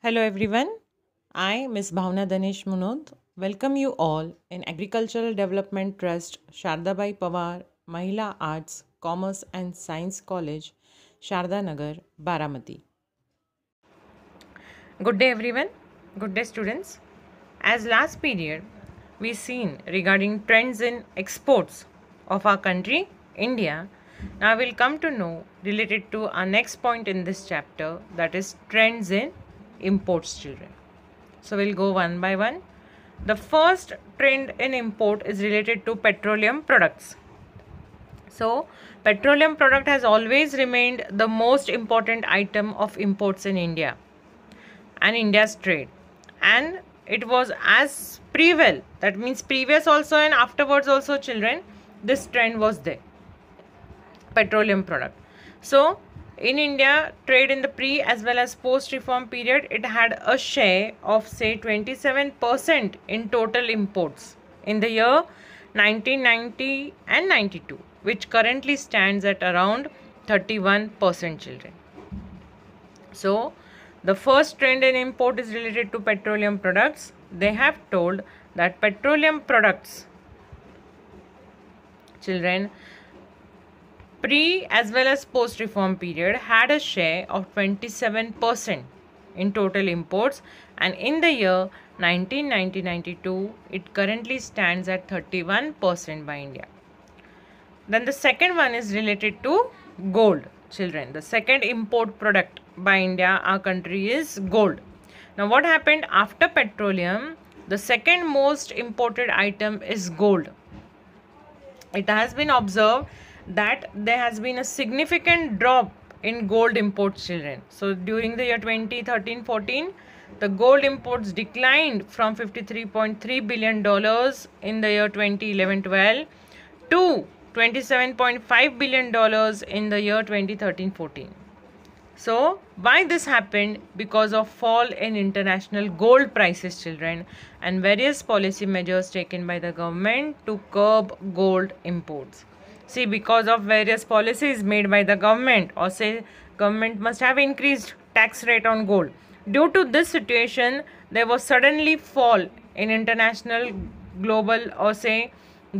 Hello everyone. I, Ms. Bhavna Danesh Munod, welcome you all in Agricultural Development Trust, Shardabai Pawar, Mahila Arts, Commerce and Science College, Sharda Nagar, Baramati. Good day everyone. Good day students. As last period, we seen regarding trends in exports of our country, India. Now we'll come to know related to our next point in this chapter, that is trends in imports, children. So we'll go one by one. The first trend in import is related to petroleum products. So petroleum product has always remained the most important item of imports in India and India's trade. And it was as preval, that means previous also and afterwards also, children, this trend was there. Petroleum product. So in India, trade in the pre as well as post reform period, it had a share of say 27% in total imports in the year 1990 and 92, which currently stands at around 31%, children. So the first trend in import is related to petroleum products. They have told that petroleum products, children, pre as well as post reform period had a share of 27% in total imports, and in the year 1990-92 it currently stands at 31% by India. Then the second one is related to gold, children. The second import product by India, our country, is gold. Now what happened after petroleum? The second most imported item is gold. It has been observed that there has been a significant drop in gold imports, children. So during the year 2013-14, the gold imports declined from $53.3 billion in the year 2011-12 to $27.5 billion in the year 2013-14. So why this happened? Because of fall in international gold prices, children, and various policy measures taken by the government to curb gold imports. See, because of various policies made by the government, or say government must have increased tax rate on gold. Due to this situation, there was suddenly fall in international, global, or say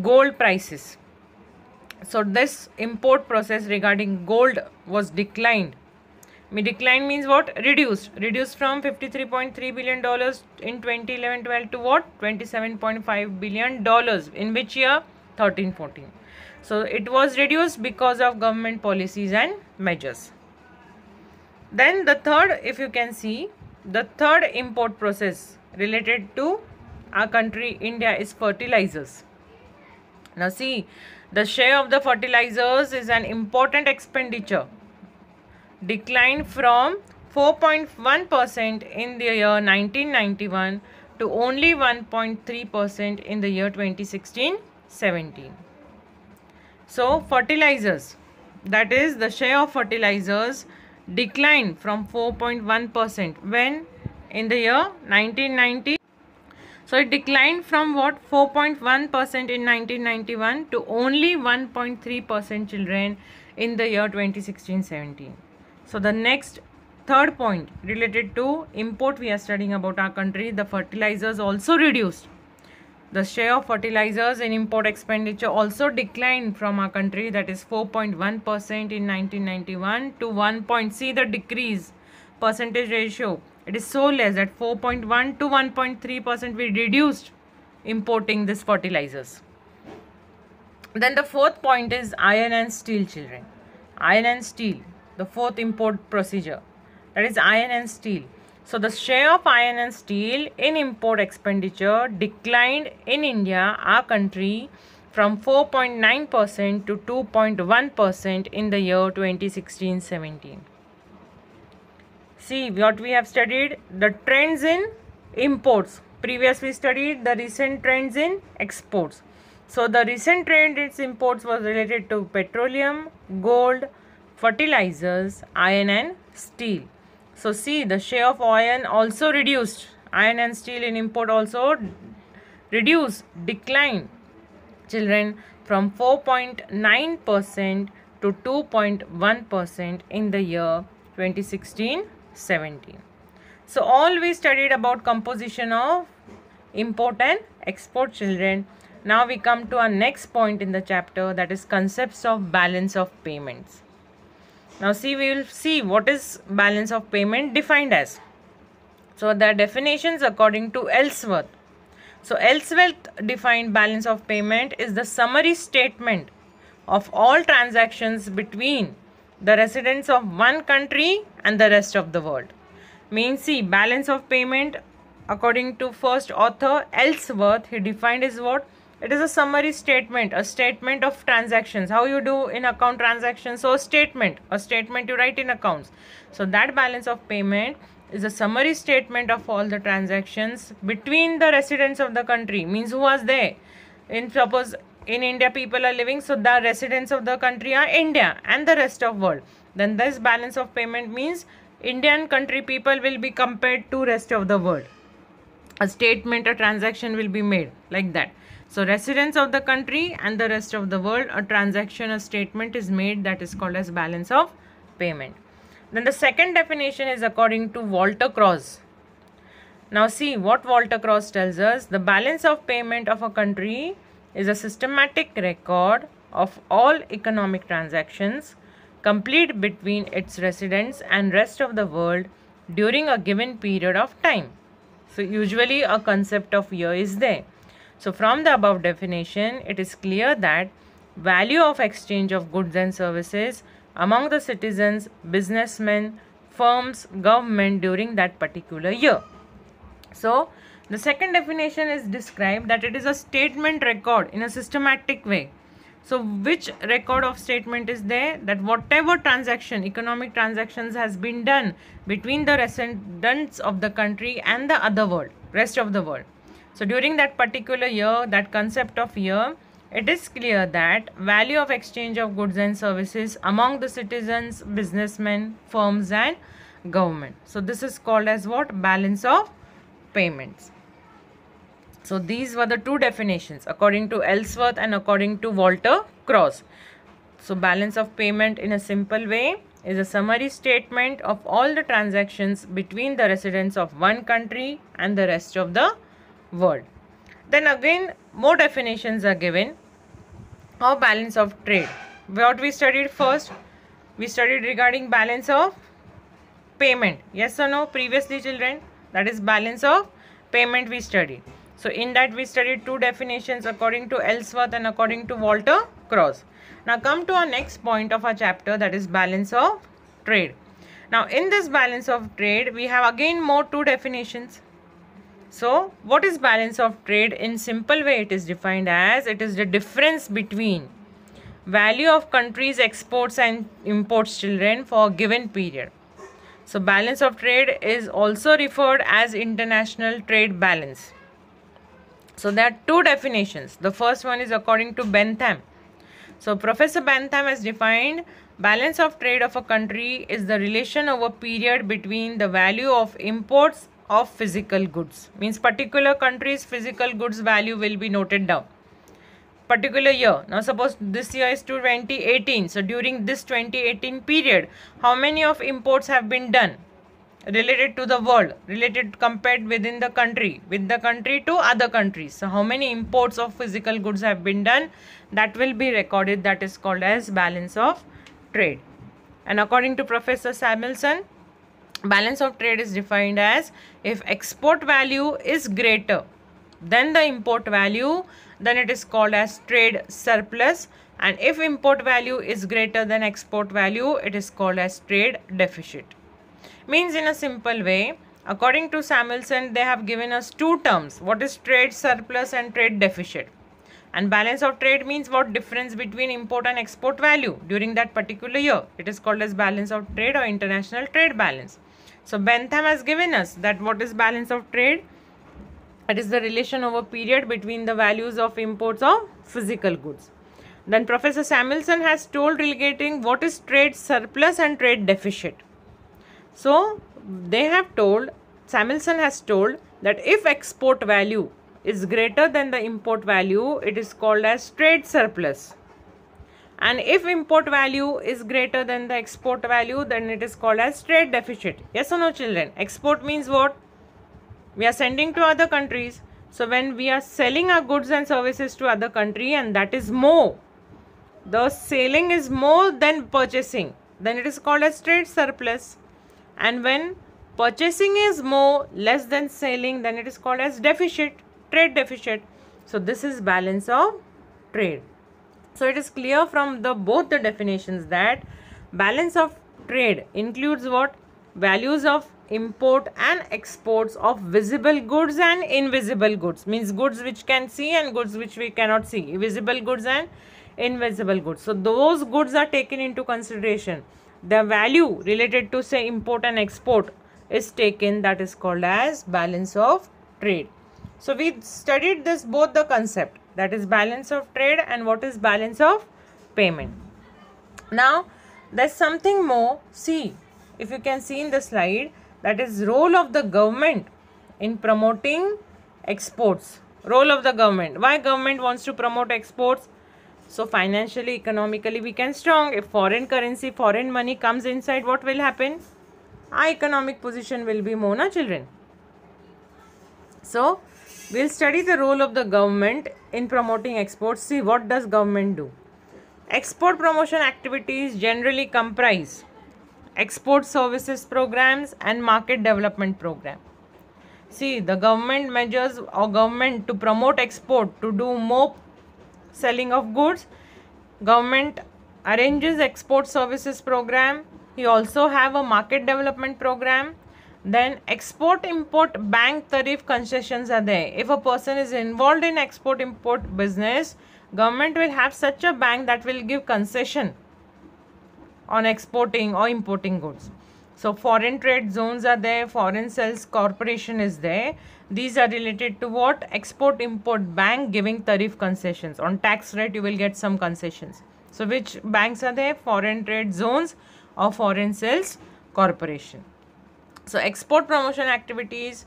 gold prices. So this import process regarding gold was declined. Decline means what? Reduced from $53.3 billion in 2011-12 to what? $27.5 billion in which year? 13-14. So it was reduced because of government policies and measures. Then the third, if you can see, the third import process related to our country India is fertilizers. Now see, the share of the fertilizers is an important expenditure, declined from 4.1% in the year 1991 to only 1.3% in the year 2016-17. So fertilizers, that is the share of fertilizers, declined from 4.1% when in the year 1990. So it declined from what? 4.1% in 1991 to only 1.3%, children, in the year 2016-17. So the next third point related to import, we are studying about our country. The fertilizers also reduced. The share of fertilizers in import expenditure also declined from our country, that is 4.1% in 1991 to 1. See the decrease percentage ratio. It is so less that 4.1 to 1.3% we reduced importing this fertilizers. Then the fourth point is iron and steel, children. Iron and steel, the fourth import procedure, that is iron and steel. So the share of iron and steel in import expenditure declined in India, our country, from 4.9% to 2.1% in the year 2016-17. See what we have studied, the trends in imports. Previously studied the recent trends in exports. So the recent trend in imports was related to petroleum, gold, fertilizers, iron and steel. So see, the share of iron also reduced. Iron and steel in import also reduced, declined, children, from 4.9% to 2.1% in the year 2016-17. So all we studied about composition of import and export, children. Now we come to our next point in the chapter, that is concepts of balance of payments. Now we will see what is balance of payment defined as. So the definitions according to Ellsworth. So Ellsworth defined balance of payment is the summary statement of all transactions between the residents of one country and the rest of the world. Means, see, balance of payment according to first author Ellsworth, he defined is what? It is a summary statement, a statement of transactions. How you do in account transactions? So a statement you write in accounts. So that balance of payment is a summary statement of all the transactions between the residents of the country. Means, who was there? Suppose in India people are living, so the residents of the country are India and the rest of world. Then this balance of payment means Indian country people will be compared to rest of the world. A statement, a transaction will be made like that. So residents of the country and the rest of the world, a transaction, a statement is made, that is called as balance of payment. Then the second definition is according to Walter Krauss. Now see what Walter Krauss tells us. The balance of payment of a country is a systematic record of all economic transactions complete between its residents and rest of the world during a given period of time. So usually a concept of year is there. So from the above definition, it is clear that value of exchange of goods and services among the citizens, businessmen, firms, government during that particular year. So the second definition is described that it is a statement record in a systematic way. So which record of statement is there? That whatever transaction, economic transactions has been done between the residents of the country and the other world, rest of the world. So during that particular year, that concept of year, it is clear that value of exchange of goods and services among the citizens, businessmen, firms and government. So this is called as what? Balance of payments. So these were the two definitions according to Ellsworth and according to Walter Krauss. So balance of payment in a simple way is a summary statement of all the transactions between the residents of one country and the rest of the world. Then again more definitions are given of balance of trade. What we studied first? We studied regarding balance of payment. Yes or no? Previously, children, that is balance of payment we studied. So in that we studied two definitions according to Ellsworth and according to Walter Krauss. Now come to our next point of our chapter, that is balance of trade. Now in this balance of trade we have again more two definitions. So what is balance of trade? In simple way it is defined as, it is the difference between value of countries' exports and imports, children, for a given period. So balance of trade is also referred as international trade balance. So there are two definitions. The first one is according to Bentham. So Professor Bentham has defined balance of trade of a country is the relation over period between the value of imports of physical goods. Means particular country's physical goods value will be noted down. Particular year. Now suppose this year is 2018. So during this 2018 period, how many of imports have been done? Related to the world, related compared within the country, with the country to other countries. So how many imports of physical goods have been done, that will be recorded, that is called as balance of trade. And according to Professor Samuelson, balance of trade is defined as if export value is greater than the import value, then it is called as trade surplus, and if import value is greater than export value, it is called as trade deficit. Means in a simple way, according to Samuelson, they have given us two terms. What is trade surplus and trade deficit? And balance of trade means what? Difference between import and export value during that particular year. It is called as balance of trade or international trade balance. So Bentham has given us that what is balance of trade? It is the relation over period between the values of imports of physical goods. Then Professor Samuelson has told relating what is trade surplus and trade deficit. So they have told, Samuelson has told that if export value is greater than the import value, it is called as trade surplus. And if import value is greater than the export value, then it is called as trade deficit. Yes or no, children? Export means what? We are sending to other countries. So when we are selling our goods and services to other country, and that is more, the selling is more than purchasing, then it is called as trade surplus. And when purchasing is more less than selling, then it is called as deficit, trade deficit. So this is balance of trade. So it is clear from both the definitions that balance of trade includes what? Values of import and exports of visible goods and invisible goods, means goods which can see and goods which we cannot see, visible goods and invisible goods. So those goods are taken into consideration. The value related to say import and export is taken, that is called as balance of trade. So we studied this, both the concept, that is balance of trade and what is balance of payment. Now there's something more. See, if you can see in the slide, that is role of the government in promoting exports. Role of the government. Why government wants to promote exports? So financially, economically we can strong. If foreign currency, foreign money comes inside, what will happen? Our economic position will be more, na children? So we'll study the role of the government in promoting exports. See, what does government do? Export promotion activities generally comprise export services programs and market development program. See, the government measures or government to promote export, to do more selling of goods. Government arranges export services program. He also have a market development program. Then export import bank tariff concessions are there. If a person is involved in export import business, government will have such a bank that will give concession on exporting or importing goods. So foreign trade zones are there, foreign sales corporation is there. These are related to what? Export import bank giving tariff concessions. On tax rate you will get some concessions. So which banks are there? Foreign trade zones or foreign sales corporation. So export promotion activities,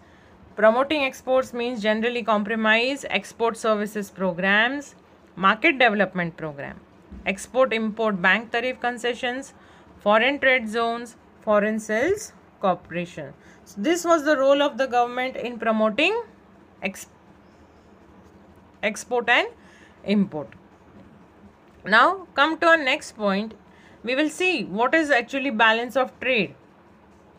promoting exports means generally comprise export services programs, market development program, export import bank tariff concessions, foreign trade zones, foreign sales corporation. So this was the role of the government in promoting export and import. Now come to our next point. We will see what is actually balance of trade.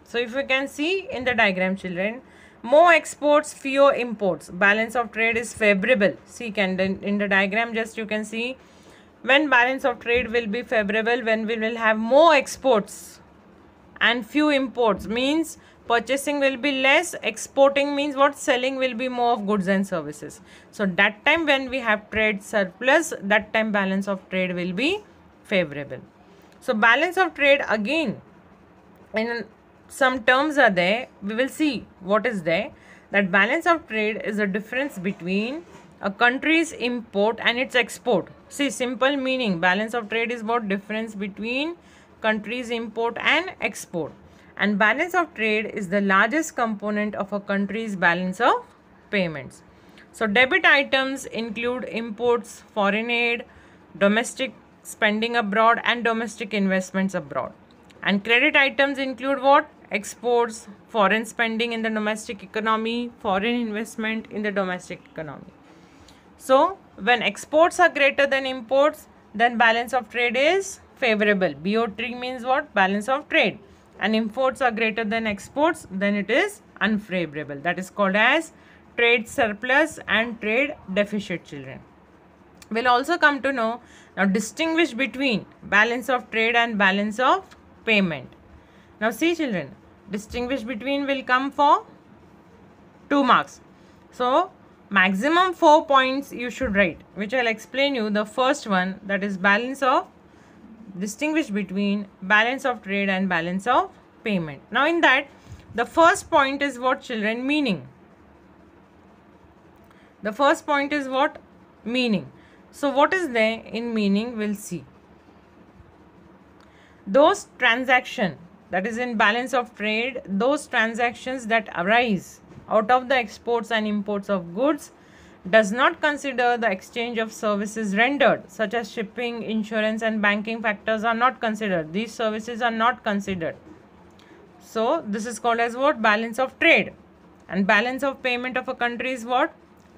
So if you can see in the diagram, children, more exports, fewer imports. Balance of trade is favorable. See, in the diagram just you can see when balance of trade will be favorable, when we will have more exports and few imports, means purchasing will be less, exporting means what? Selling will be more of goods and services. So that time when we have trade surplus, that time balance of trade will be favorable. So balance of trade, again in some terms are there. We will see what is there. That balance of trade is the difference between a country's import and its export. See, simple meaning, balance of trade is about difference between country's import and export. And balance of trade is the largest component of a country's balance of payments. So debit items include imports, foreign aid, domestic spending abroad and domestic investments abroad. And credit items include what? Exports, foreign spending in the domestic economy, foreign investment in the domestic economy. So when exports are greater than imports, then balance of trade is favorable. BO3 means what? Balance of trade. And imports are greater than exports, then it is unfavorable. That is called as trade surplus and trade deficit, children. We'll also come to know, now distinguish between balance of trade and balance of payment. Now see, children, distinguish between will come for 2 marks. So maximum 4 points you should write, which I'll explain you. The first one, that is balance of, distinguish between balance of trade and balance of payment. Now in that, the first point is what, children? Meaning. The first point is what? Meaning. So what is there in meaning? We'll see. Those transactions, that is in balance of trade, those transactions that arise out of the exports and imports of goods does not consider the exchange of services rendered, such as shipping, insurance, and banking factors are not considered. These services are not considered. So this is called as what? Balance of trade. And balance of payment of a country is what?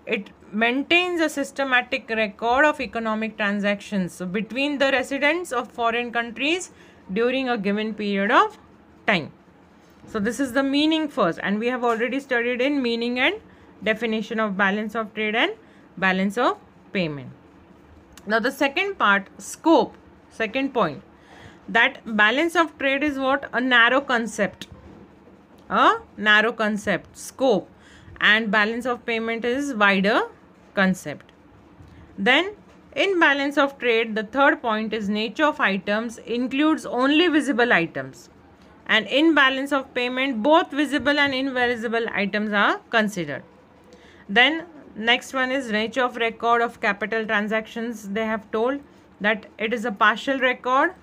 It maintains a systematic record of economic transactions between the residents of foreign countries during a given period of time. So this is the meaning first, and we have already studied in meaning and definition of balance of trade and balance of payment. Now the second part, scope, second point, that balance of trade is what? A narrow concept. A narrow concept, scope, and balance of payment is wider concept. Then in balance of trade, the third point is nature of items includes only visible items, and in balance of payment both visible and invisible items are considered. Then next one is nature of record of capital transactions. They have told that it is a partial record.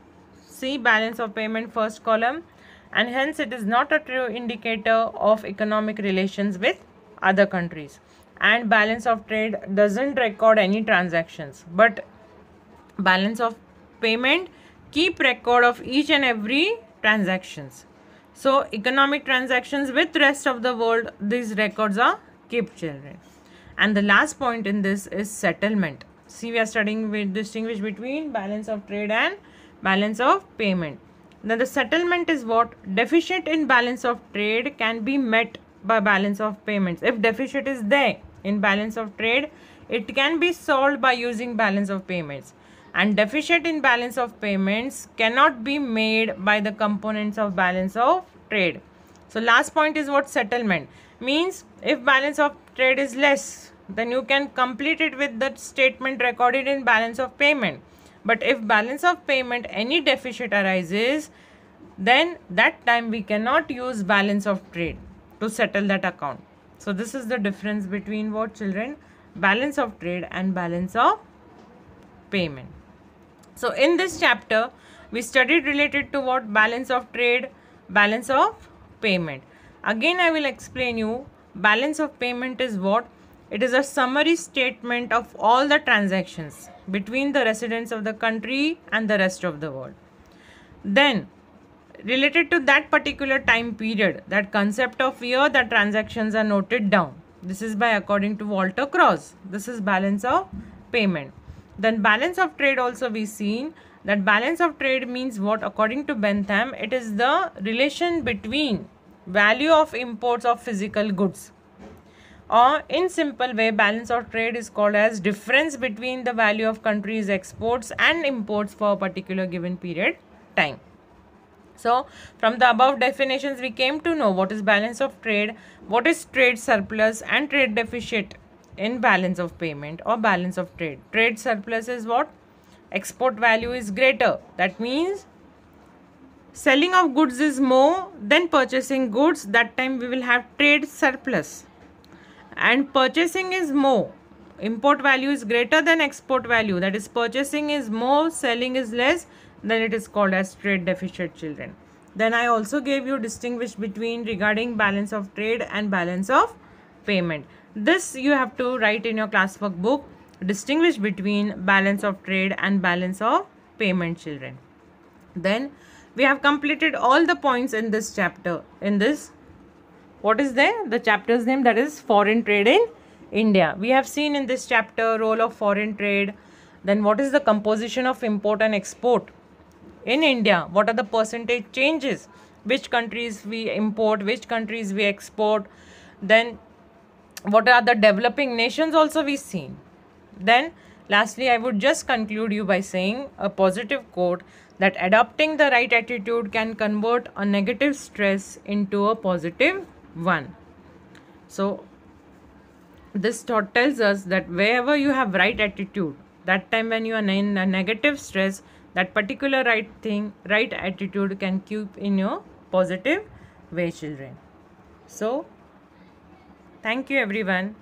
See balance of payment first column, and hence it is not a true indicator of economic relations with other countries. And balance of trade doesn't record any transactions, but balance of payment keep record of each and every transactions. So economic transactions with rest of the world, these records are kept, children. And the last point in this is settlement. See, we are studying with distinguish between balance of trade and balance of payment. Now the settlement is what? Deficit in balance of trade can be met by balance of payments. If deficit is there in balance of trade, it can be solved by using balance of payments. And deficit in balance of payments cannot be made by the components of balance of trade. So last point is what? Settlement. Means if balance of trade is less, then you can complete it with the statement recorded in balance of payment. But if balance of payment any deficit arises, then that time we cannot use balance of trade to settle that account. So this is the difference between what, children? Balance of trade and balance of payment. So in this chapter we studied related to what? Balance of trade, balance of payment. Again I will explain you. Balance of payment is what? It is a summary statement of all the transactions between the residents of the country and the rest of the world. Then related to that particular time period, that concept of year, the transactions are noted down. This is by according to Walter Krauss. This is balance of payment. Then balance of trade also we seen that balance of trade means what? According to Bentham, it is the relation between value of imports of physical goods. Or in simple way, balance of trade is called as difference between the value of countries' exports and imports for a particular given period time. So from the above definitions we came to know what is balance of trade, what is trade surplus and trade deficit in balance of payment or balance of trade. Trade surplus is what? Export value is greater. That means selling of goods is more than purchasing goods. That time we will have trade surplus. And purchasing is more. Import value is greater than export value. That is, purchasing is more, selling is less. Then it is called as trade deficit, children. Then I also gave you distinguish between regarding balance of trade and balance of payment. This you have to write in your classwork book. Distinguish between balance of trade and balance of payment, children. Then we have completed all the points in this chapter. In this, what is there? The chapter's name, that is foreign trade in India. We have seen in this chapter role of foreign trade. Then what is the composition of import and export in India? What are the percentage changes? Which countries we import, which countries we export. Then what are the developing nations also we seen. Then lastly I would just conclude you by saying a positive quote that adopting the right attitude can convert a negative stress into a positive one. So this thought tells us that wherever you have right attitude, that time when you are in a negative stress, that particular right thing, right attitude can keep in your positive way, children. So thank you everyone.